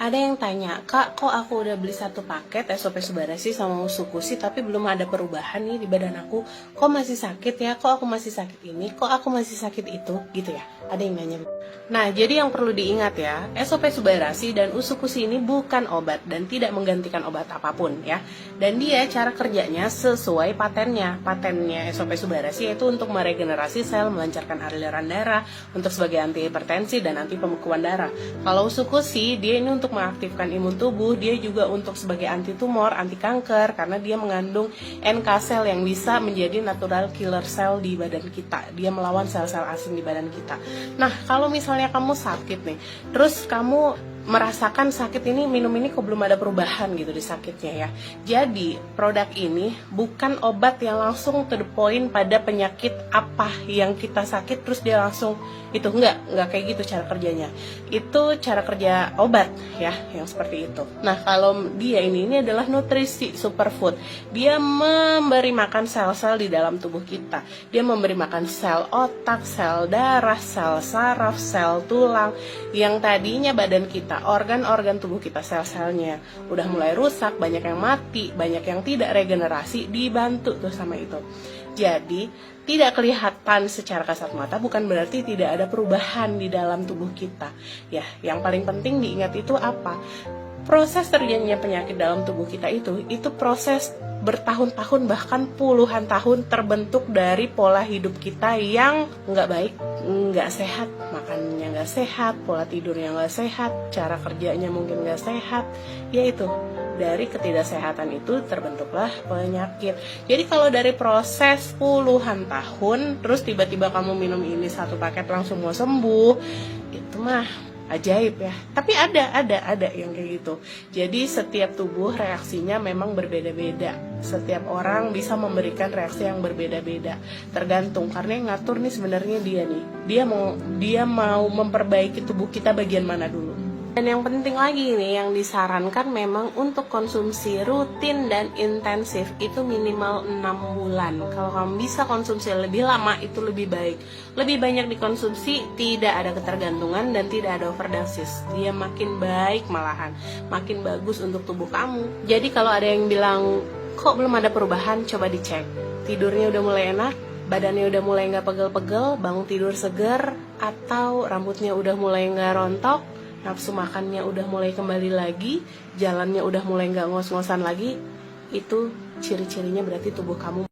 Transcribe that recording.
Ada yang tanya, Kak, kok aku udah beli satu paket SOP Subarashi sama Usukushi tapi belum ada perubahan nih di badan aku. Kok masih sakit ya? Kok aku masih sakit ini? Kok aku masih sakit itu? Gitu ya. Ada yang nanya. Nah, jadi yang perlu diingat ya, SOP Subarashi dan Usukushi ini bukan obat dan tidak menggantikan obat apapun ya. Dan dia cara kerjanya sesuai patennya. Patennya SOP Subarashi yaitu untuk meregenerasi sel, melancarkan aliran darah, untuk sebagai anti hipertensi dan anti pembekuan darah. Kalau Usukushi, dia ini untuk mengaktifkan imun tubuh, dia juga untuk sebagai anti tumor, anti kanker, karena dia mengandung NK sel yang bisa menjadi natural killer cell di badan kita. Dia melawan sel-sel asing di badan kita. Nah, kalau misalnya kamu sakit nih, terus kamu merasakan sakit ini, minum ini kok belum ada perubahan gitu di sakitnya ya. Jadi produk ini bukan obat yang langsung to the point pada penyakit apa yang kita sakit terus dia langsung itu, enggak kayak gitu cara kerjanya. Itu cara kerja obat ya, yang seperti itu. Nah, kalau dia ini adalah nutrisi superfood. Dia memberi makan sel-sel di dalam tubuh kita. Dia memberi makan sel otak, sel darah, sel saraf, sel tulang yang tadinya badan kita, organ-organ tubuh kita, sel-selnya udah mulai rusak, banyak yang mati, banyak yang tidak regenerasi, dibantu tuh sama itu. Jadi tidak kelihatan secara kasat mata bukan berarti tidak ada perubahan di dalam tubuh kita. Ya, yang paling penting diingat itu apa? Proses terjadinya penyakit dalam tubuh kita itu proses bertahun-tahun bahkan puluhan tahun terbentuk dari pola hidup kita yang nggak baik, nggak sehat, makannya nggak sehat, pola tidurnya nggak sehat, cara kerjanya mungkin nggak sehat, yaitu dari ketidaksehatan itu terbentuklah penyakit. Jadi kalau dari proses puluhan tahun terus tiba-tiba kamu minum ini satu paket langsung mau sembuh, itu mah ajaib ya. Tapi ada yang kayak gitu. Jadi setiap tubuh reaksinya memang berbeda-beda. Setiap orang bisa memberikan reaksi yang berbeda-beda. Tergantung, karena yang ngatur nih sebenarnya dia nih. Dia mau memperbaiki tubuh kita bagian mana dulu. Dan yang penting lagi nih, yang disarankan memang untuk konsumsi rutin dan intensif itu minimal 6 bulan. Kalau kamu bisa konsumsi lebih lama itu lebih baik. Lebih banyak dikonsumsi, tidak ada ketergantungan dan tidak ada overdosis. Dia makin baik malahan, makin bagus untuk tubuh kamu. Jadi kalau ada yang bilang, kok belum ada perubahan, coba dicek. Tidurnya udah mulai enak, badannya udah mulai gak pegel-pegel, bangun tidur seger, atau rambutnya udah mulai gak rontok, nafsu makannya udah mulai kembali lagi, jalannya udah mulai nggak ngos-ngosan lagi, itu ciri-cirinya berarti tubuh kamu